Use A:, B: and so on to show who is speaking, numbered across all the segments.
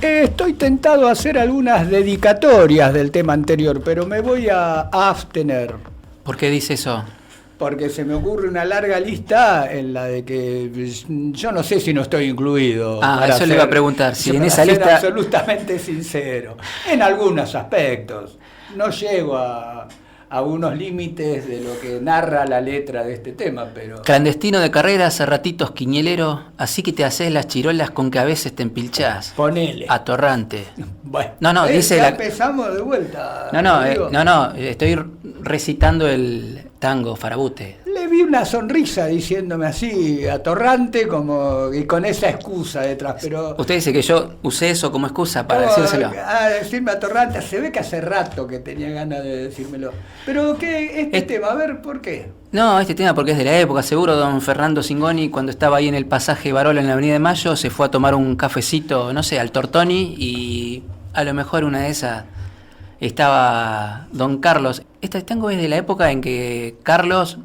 A: Estoy tentado a hacer algunas dedicatorias del tema anterior, pero me voy a abstener.
B: ¿Por qué dice eso?
A: Porque se me ocurre una larga lista en la de que yo no sé si no estoy incluido.
B: Eso le iba a preguntar. Si en esa lista...
A: absolutamente sincero. En algunos aspectos. No llego a unos límites de lo que narra la letra de este tema, pero...
B: Clandestino de carrera, hace ratitos quiñelero, así que te haces las chirolas con que a veces te empilchás.
A: Ponele.
B: Atorrante.
A: Bueno,
B: no, dice
A: ya empezamos de vuelta.
B: No, estoy recitando el tango Farabute.
A: Le vi una sonrisa diciéndome así, atorrante, como y con esa excusa detrás, pero...
B: Usted dice que yo usé eso como excusa para decírselo.
A: Decirme atorrante, se ve que hace rato que tenía ganas de decírmelo. Pero ¿qué tema? A ver, ¿por qué?
B: No, este tema porque es de la época. Seguro don Fernando Singoni, cuando estaba ahí en el pasaje Barola en la Avenida de Mayo, se fue a tomar un cafecito, no sé, al Tortoni, y a lo mejor una de esas estaba don Carlos. Este tango es de la época en que Carlos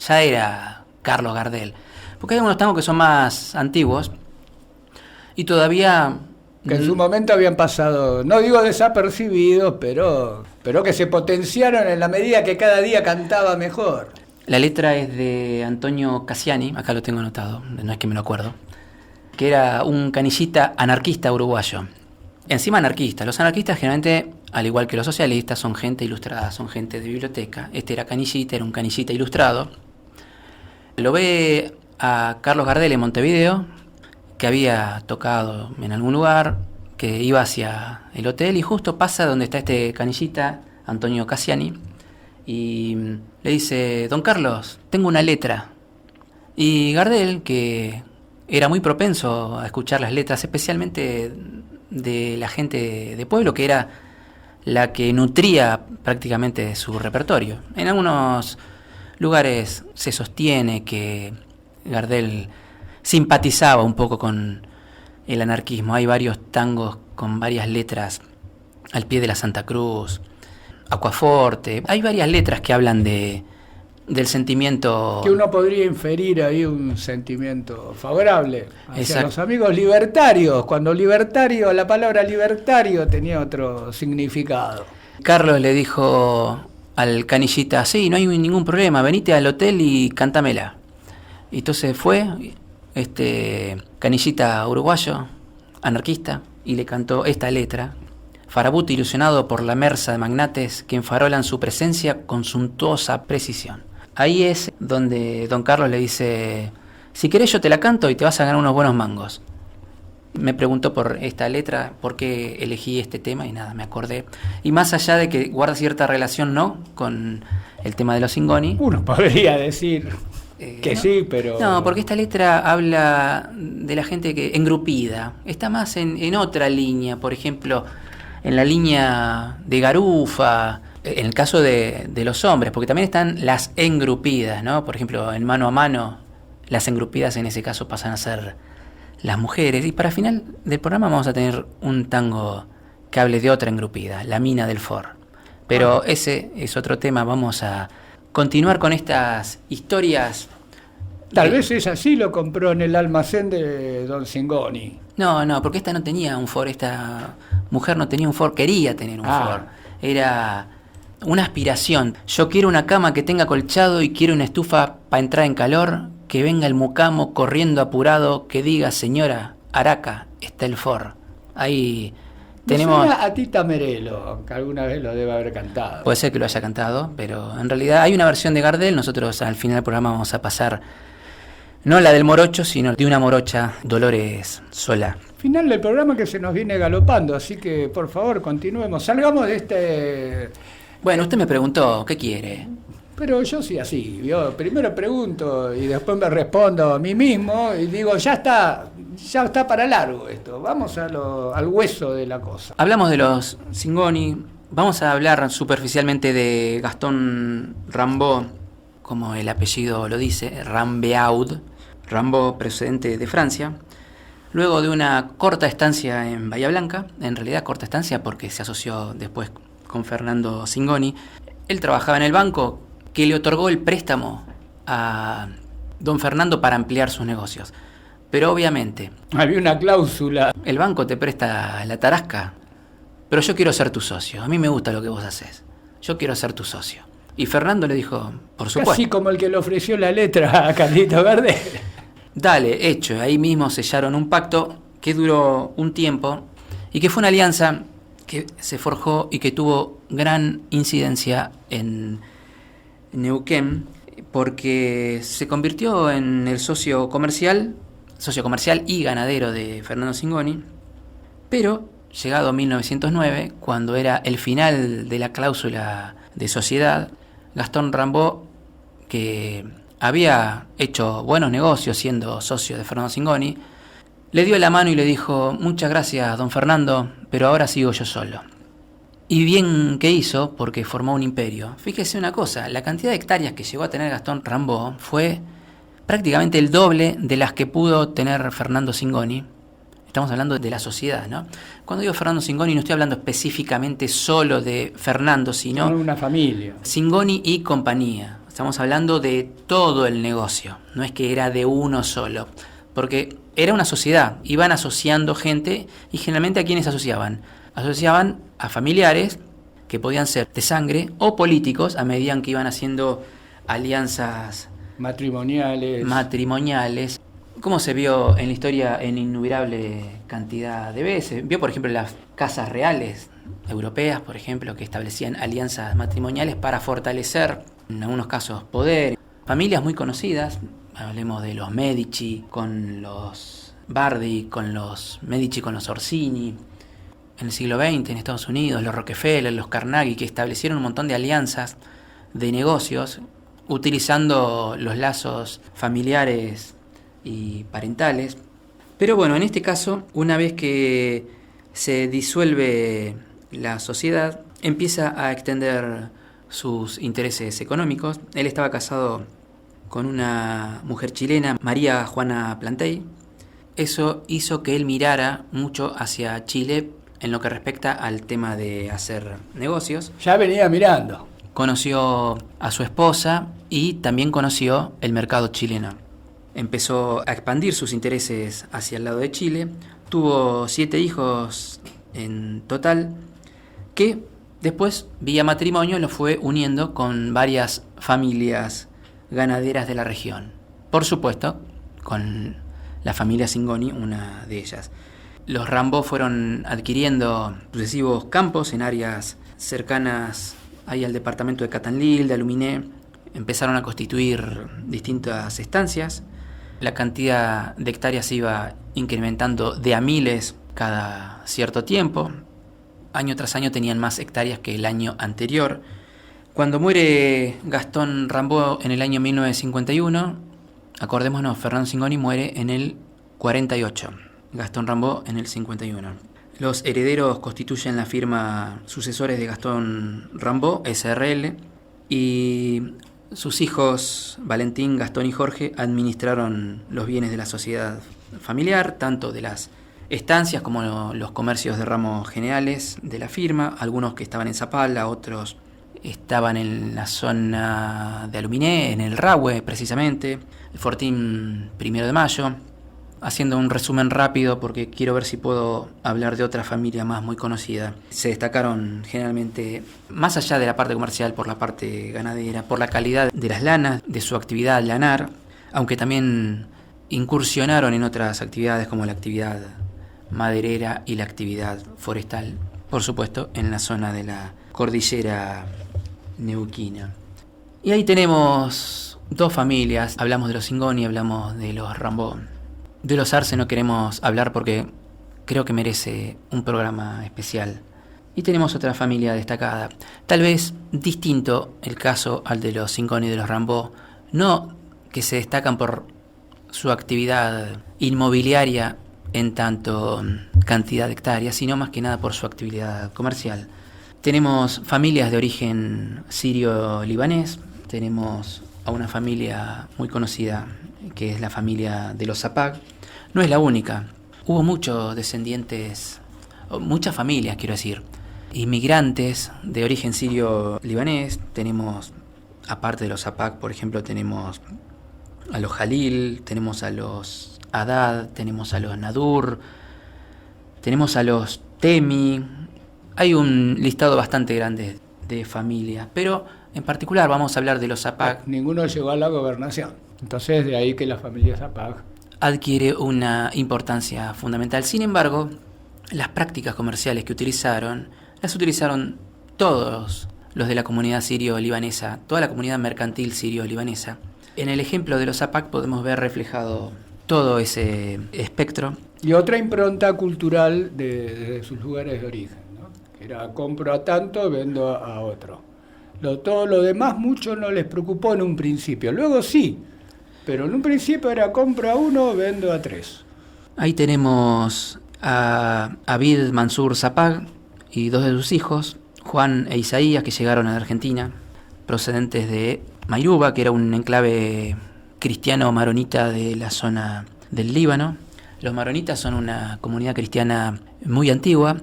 B: ya era Carlos Gardel. Porque hay unos tangos que son más antiguos y todavía...
A: Que en su momento habían pasado, no digo desapercibidos, pero que se potenciaron en la medida que cada día cantaba mejor.
B: La letra es de Antonio Cassiani, acá lo tengo anotado, no es que me lo acuerdo, que era un canillita anarquista uruguayo. Encima anarquista. Los anarquistas generalmente, al igual que los socialistas, son gente ilustrada, son gente de biblioteca. Este era canillita, era un canillita ilustrado. Lo ve a Carlos Gardel en Montevideo, que había tocado en algún lugar, que iba hacia el hotel y justo pasa donde está este canillita, Antonio Cassiani, y le dice: don Carlos, tengo una letra. Y Gardel, que era muy propenso a escuchar las letras, especialmente de la gente de pueblo, que era la que nutría prácticamente su repertorio. En algunos lugares se sostiene que Gardel simpatizaba un poco con el anarquismo. Hay varios tangos con varias letras, Al pie de la Santa Cruz, Aquaforte. Hay varias letras que hablan del sentimiento...
A: Que uno podría inferir ahí un sentimiento favorable hacia
B: Exacto.
A: Los amigos libertarios, cuando libertario, la palabra libertario tenía otro significado.
B: Carlos le dijo al canillita: sí, no hay ningún problema, venite al hotel y cántamela. Y entonces fue este canillita uruguayo, anarquista, y le cantó esta letra: Farabute ilusionado por la mersa de magnates que enfarolan su presencia con suntuosa precisión. Ahí es donde don Carlos le dice: si querés yo te la canto y te vas a ganar unos buenos mangos. Me preguntó por esta letra, por qué elegí este tema, y nada, me acordé. Y más allá de que guarda cierta relación, ¿no?, con el tema de los Singoni.
A: Uno podría decir que
B: ¿no?
A: sí, pero...
B: No, porque esta letra habla de la gente que engrupida. Está más en otra línea, por ejemplo, en la línea de Garufa, en el caso de los hombres, porque también están las engrupidas, ¿no? Por ejemplo, en Mano a Mano, las engrupidas en ese caso pasan a ser las mujeres. Y para final del programa vamos a tener un tango que hable de otra engrupida, La Mina del For. Pero ese es otro tema. Vamos a continuar con estas historias.
A: Tal vez ella sí lo compró en el almacén de don Singoni.
B: No, porque esta no tenía un For, esta mujer no tenía un For, quería tener un For. Era una aspiración. Yo quiero una cama que tenga colchado y quiero una estufa para entrar en calor, que venga el mucamo corriendo apurado, que diga: señora, Araca, está el For. Ahí tenemos...
A: A Tita Merelo, que alguna vez lo debe haber cantado.
B: Puede ser que lo haya cantado, pero en realidad hay una versión de Gardel. Nosotros al final del programa vamos a pasar no la del morocho, sino de una morocha, Dolores Solá.
A: Final del programa que se nos viene galopando, así que por favor continuemos. Salgamos de este...
B: Bueno, usted me preguntó, ¿qué quiere?
A: Pero yo soy así, yo primero pregunto y después me respondo a mí mismo y digo: ya está para largo esto, vamos al hueso de la cosa.
B: Hablamos de los Singoni, vamos a hablar superficialmente de Gastón Rimbaud, como el apellido lo dice, Rimbaud, procedente de Francia. Luego de una corta estancia en Bahía Blanca, en realidad corta estancia porque se asoció después con Fernando Singoni, él trabajaba en el banco que le otorgó el préstamo a don Fernando para ampliar sus negocios. Pero obviamente,
A: Había una cláusula.
B: el banco te presta la tarasca, pero yo quiero ser tu socio. A mí me gusta lo que vos haces. Yo quiero ser tu socio. Y Fernando le dijo, por supuesto.
A: Casi como el que le ofreció la letra a Carlito Verde.
B: Dale, hecho. Ahí mismo sellaron un pacto que duró un tiempo y que fue una alianza que se forjó y que tuvo gran incidencia en Neuquén, porque se convirtió en el socio comercial y ganadero de Fernando Singoni, pero llegado 1909, cuando era el final de la cláusula de sociedad, Gastón Rambó, que había hecho buenos negocios siendo socio de Fernando Singoni, le dio la mano y le dijo: muchas gracias, don Fernando, pero ahora sigo yo solo. Y bien que hizo, porque formó un imperio. Fíjese una cosa, la cantidad de hectáreas que llegó a tener Gastón Rambó fue prácticamente el doble de las que pudo tener Fernando Singoni. Estamos hablando de la sociedad, ¿no? Cuando digo Fernando Singoni no estoy hablando específicamente solo de Fernando, sino
A: una familia.
B: Singoni y compañía. Estamos hablando de todo el negocio, no es que era de uno solo, porque era una sociedad, iban asociando gente y generalmente ¿a quiénes asociaban? Asociaban a familiares que podían ser de sangre o políticos a medida que iban haciendo alianzas matrimoniales. Como se vio en la historia en innumerable cantidad de veces. Vio, por ejemplo, las casas reales europeas, por ejemplo, que establecían alianzas matrimoniales para fortalecer, en algunos casos, poder. Familias muy conocidas, hablemos de los Medici con los Bardi, con los Medici con los Orsini. En el siglo XX, en Estados Unidos, los Rockefeller, los Carnegie, que establecieron un montón de alianzas de negocios utilizando los lazos familiares y parentales. Pero bueno, en este caso, una vez que se disuelve la sociedad, empieza a extender sus intereses económicos. Él estaba casado con una mujer chilena, María Juana Plantey. Eso hizo que él mirara mucho hacia Chile en lo que respecta al tema de hacer negocios.
A: Ya venía mirando.
B: Conoció a su esposa y también conoció el mercado chileno. Empezó a expandir sus intereses hacia el lado de Chile. Tuvo 7 hijos en total, que después, vía matrimonio, lo fue uniendo con varias familias ganaderas de la región. Por supuesto, con la familia Singoni, una de ellas. Los Rambó fueron adquiriendo sucesivos campos en áreas cercanas ahí al departamento de Catanlil, de Aluminé. Empezaron a constituir distintas estancias. La cantidad de hectáreas se iba incrementando de a miles cada cierto tiempo. Año tras año tenían más hectáreas que el año anterior. Cuando muere Gastón Rambó en el año 1951, acordémonos, Fernando Singoni muere en el 48, Gastón Rambó en el 51. Los herederos constituyen la firma Sucesores de Gastón Rambó, SRL, y sus hijos Valentín, Gastón y Jorge administraron los bienes de la sociedad familiar, tanto de las estancias como los comercios de ramos generales de la firma, algunos que estaban en Zapala, otros estaban en la zona de Aluminé, en el Rahue precisamente, el Fortín 1 de Mayo. Haciendo un resumen rápido porque quiero ver si puedo hablar de otra familia más muy conocida. Se destacaron generalmente, más allá de la parte comercial, por la parte ganadera, por la calidad de las lanas, de su actividad lanar, aunque también incursionaron en otras actividades como la actividad maderera y la actividad forestal, por supuesto, en la zona de la cordillera neuquina. Y ahí tenemos 2 familias, hablamos de los Singoni, hablamos de los Rambó. De los Arce no queremos hablar porque creo que merece un programa especial. Y tenemos otra familia destacada, tal vez distinto el caso al de los Singoni y de los Rambó, no que se destacan por su actividad inmobiliaria en tanto cantidad de hectáreas, sino más que nada por su actividad comercial. Tenemos familias de origen sirio-libanés, tenemos a una familia muy conocida que es la familia de los Zapag. No es la única, hubo muchos descendientes, muchas familias quiero decir, inmigrantes de origen sirio-libanés. Tenemos, aparte de los Zapag, por ejemplo, tenemos a los Jalil, tenemos a los Hadad, tenemos a los Nadur, tenemos a los Temi. Hay un listado bastante grande de familias, pero en particular vamos a hablar de los Zapag.
A: Ninguno llegó a la gobernación, entonces de ahí que la familia Zapag
B: Adquiere una importancia fundamental. Sin embargo, las prácticas comerciales que utilizaron, las utilizaron todos los de la comunidad sirio-libanesa, toda la comunidad mercantil sirio-libanesa. En el ejemplo de los Zapag podemos ver reflejado todo ese espectro.
A: y otra impronta cultural de sus lugares de origen, ¿no? Era compro a tanto, vendo a otro. Todo lo demás mucho no les preocupó en un principio, luego sí, pero en un principio era compro a uno, vendo a tres.
B: Ahí tenemos a Abid Mansur Zapag y dos de sus hijos, Juan e Isaías, que llegaron a la Argentina, procedentes de Mayuba, que era un enclave cristiano maronita de la zona del Líbano. Los maronitas son una comunidad cristiana muy antigua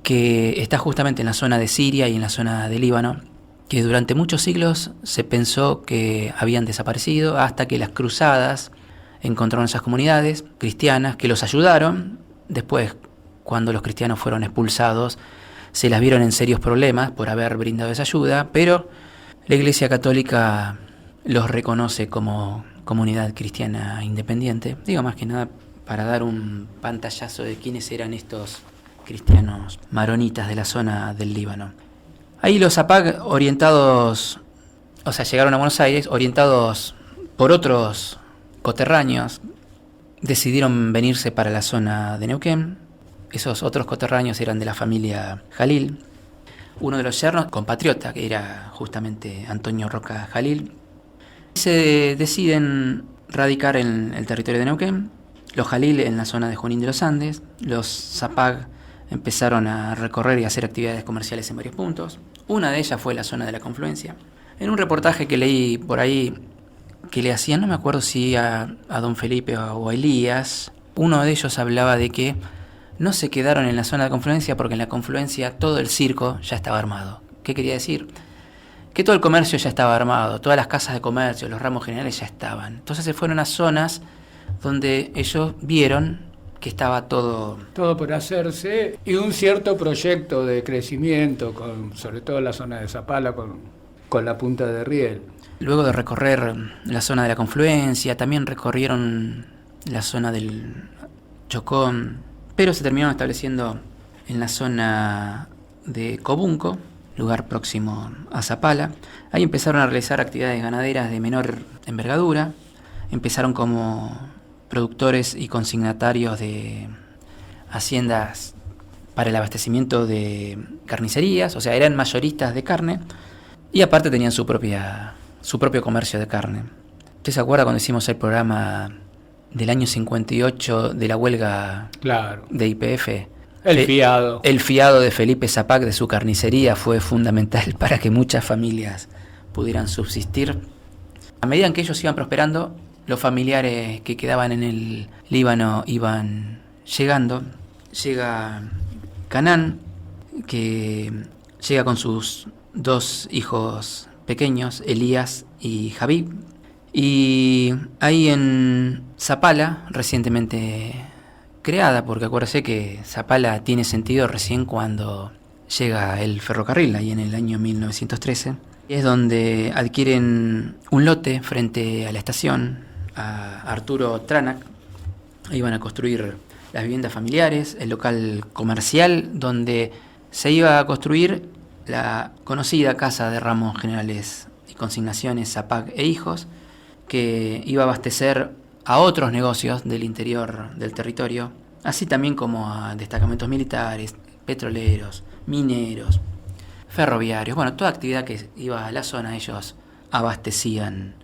B: que está justamente en la zona de Siria y en la zona del Líbano, que durante muchos siglos se pensó que habían desaparecido hasta que las cruzadas encontraron esas comunidades cristianas que los ayudaron. Después, cuando los cristianos fueron expulsados, se las vieron en serios problemas por haber brindado esa ayuda, pero la Iglesia Católica los reconoce como comunidad cristiana independiente. Digo, más que nada para dar un pantallazo de quiénes eran estos cristianos maronitas de la zona del Líbano. Ahí los Zapag orientados, o sea, llegaron a Buenos Aires, orientados por otros coterráneos, decidieron venirse para la zona de Neuquén. Esos otros coterráneos eran de la familia Jalil. Uno de los yernos, compatriota, que era justamente Antonio Roca Jalil. Se deciden radicar en el territorio de Neuquén. Los Jalil en la zona de Junín de los Andes. Los Zapag empezaron a recorrer y a hacer actividades comerciales en varios puntos. Una de ellas fue la zona de la confluencia. En un reportaje que leí por ahí, que le hacían, no me acuerdo si a don Felipe o a Elías, uno de ellos hablaba de que no se quedaron en la zona de confluencia porque en la confluencia todo el circo ya estaba armado. ¿Qué quería decir? Que todo el comercio ya estaba armado, todas las casas de comercio, los ramos generales ya estaban. Entonces se fueron a zonas donde ellos vieron que estaba todo
A: por hacerse y un cierto proyecto de crecimiento, sobre todo en la zona de Zapala con la punta de Riel.
B: Luego de recorrer la zona de la confluencia, también recorrieron la zona del Chocón, pero se terminaron estableciendo en la zona de Cobunco, lugar próximo a Zapala. Ahí empezaron a realizar actividades ganaderas de menor envergadura. Empezaron como productores y consignatarios de haciendas para el abastecimiento de carnicerías, o sea, eran mayoristas de carne y aparte tenían su propio comercio de carne. ¿Usted se acuerda cuando hicimos el programa del año 58 de la huelga de YPF?
A: El
B: fiado de Felipe Zapag de su carnicería fue fundamental para que muchas familias pudieran subsistir. A medida que ellos iban prosperando, los familiares que quedaban en el Líbano iban llegando. Llega Canán, que llega con sus dos hijos pequeños, Elías y Habib. Y ahí en Zapala, recientemente creada, porque acuérdese que Zapala tiene sentido recién cuando llega el ferrocarril, ahí en el año 1913. Es donde adquieren un lote frente a la estación, a Arturo Tranac. Ahí van a construir las viviendas familiares, el local comercial donde se iba a construir la conocida Casa de Ramos Generales y Consignaciones Zapag e Hijos, que iba a abastecer a otros negocios del interior del territorio, así también como a destacamentos militares, petroleros, mineros, ferroviarios. Bueno, toda actividad que iba a la zona ellos abastecían,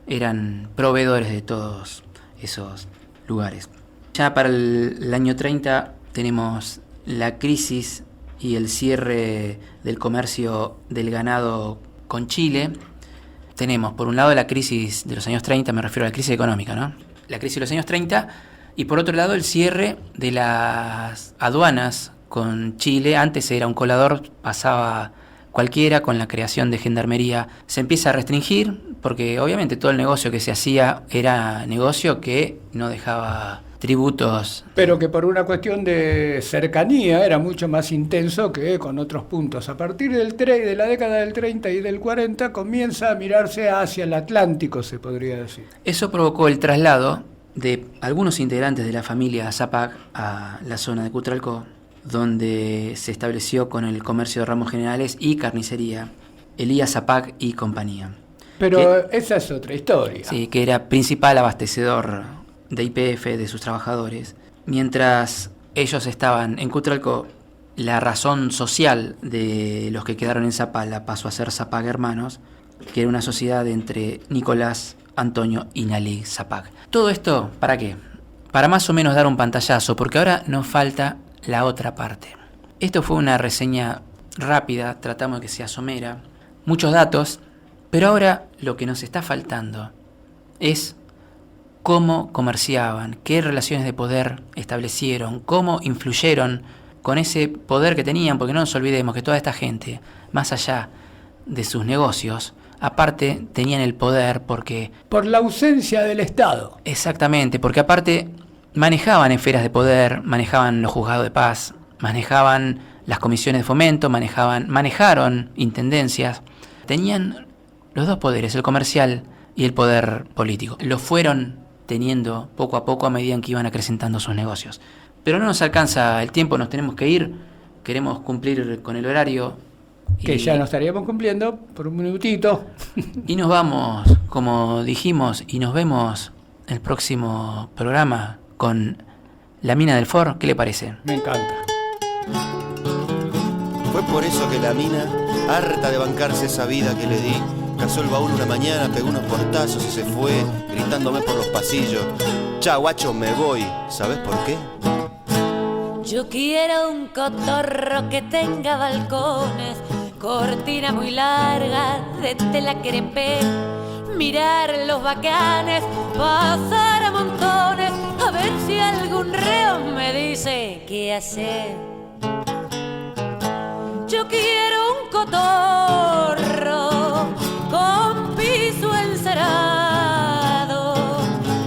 B: eran proveedores de todos esos lugares. Ya para el año 30 tenemos la crisis y el cierre del comercio del ganado con Chile. Tenemos, por un lado, la crisis de los años 30, me refiero a la crisis económica, ¿no? La crisis de los años 30, y por otro lado, el cierre de las aduanas con Chile. Antes era un colador, pasaba cualquiera, con la creación de gendarmería se empieza a restringir, porque obviamente todo el negocio que se hacía era negocio que no dejaba tributos.
A: Pero que por una cuestión de cercanía era mucho más intenso que con otros puntos. A partir de la década del 30 y del 40 comienza a mirarse hacia el Atlántico, se podría decir.
B: Eso provocó el traslado de algunos integrantes de la familia Zapag a la zona de Cutralcó, donde se estableció con el comercio de ramos generales y carnicería Elías Zapag y compañía.
A: Pero esa es otra historia.
B: Sí, que era principal abastecedor de YPF de sus trabajadores. Mientras ellos estaban en Cutralcó, la razón social de los que quedaron en Zapala pasó a ser Zapag Hermanos, que era una sociedad entre Nicolás, Antonio y Nalig Zapag. Todo esto, ¿para qué? Para más o menos dar un pantallazo, porque ahora nos falta la otra parte. Esto fue una reseña rápida, tratamos de que sea somera, muchos datos, pero ahora lo que nos está faltando es cómo comerciaban, qué relaciones de poder establecieron, cómo influyeron con ese poder que tenían, porque no nos olvidemos que toda esta gente, más allá de sus negocios, aparte tenían el poder porque...
A: Por la ausencia del Estado.
B: Exactamente, porque aparte manejaban esferas de poder, manejaban los juzgados de paz, manejaban las comisiones de fomento, manejaron intendencias. Tenían los dos poderes, el comercial y el poder político. Lo fueron teniendo poco a poco a medida en que iban acrecentando sus negocios. Pero no nos alcanza el tiempo, nos tenemos que ir, queremos cumplir con el horario.
A: Que ya nos estaríamos cumpliendo por un minutito.
B: Y nos vamos, como dijimos, y nos vemos el próximo programa con La Mina del For. ¿Qué le parece?
A: Me encanta.
C: Fue por eso que la mina, harta de bancarse esa vida que le di, cazó el baúl una mañana, pegó unos portazos y se fue, gritándome por los pasillos: "Chao, guacho, me voy". ¿Sabes por qué?
D: Yo quiero un cotorro que tenga balcones, cortina muy larga de tela crepé, mirar los bacanes, pasar a montones, a ver si algún reo me dice qué hacer. Yo quiero un cotorro con piso encerado,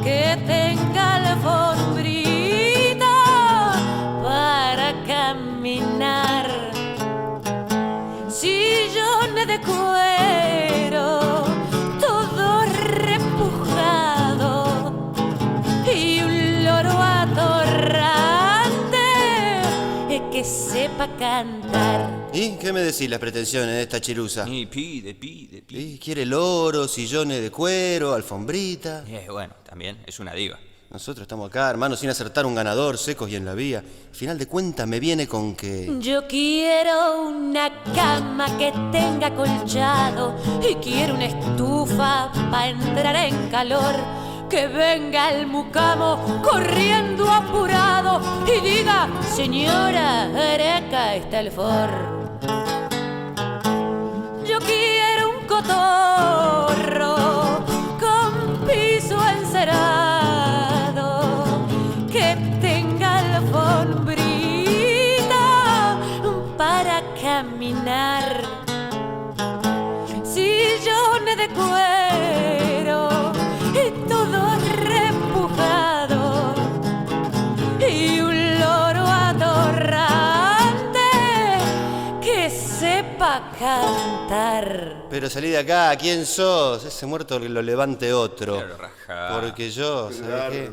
D: que tenga alfombrita para caminar, sillones de cuero todo repujado y un loro atorrante que sepa cantar.
C: ¿Y qué me decís las pretensiones de esta chirusa?
E: Y pide.
C: ¿Y quiere loro, sillones de cuero, alfombrita?
E: Bueno, también es una diva.
C: Nosotros estamos acá, hermano, sin acertar un ganador, secos y en la vía. Al final de cuentas me viene con que...
D: Yo quiero una cama que tenga colchado y quiero una estufa para entrar en calor. Que venga el mucamo corriendo apurado y diga: señora, acá está el forro. Yo quiero un cotorro con piso encerado, que tenga alfombrita para caminar, sillones de cuero y todo repujado y un loro atorrante que sepa cantar.
C: Pero salí de acá, ¿quién sos? Ese muerto que lo levante otro.
E: Claro, rajá.
C: Porque yo, ¿sabes qué?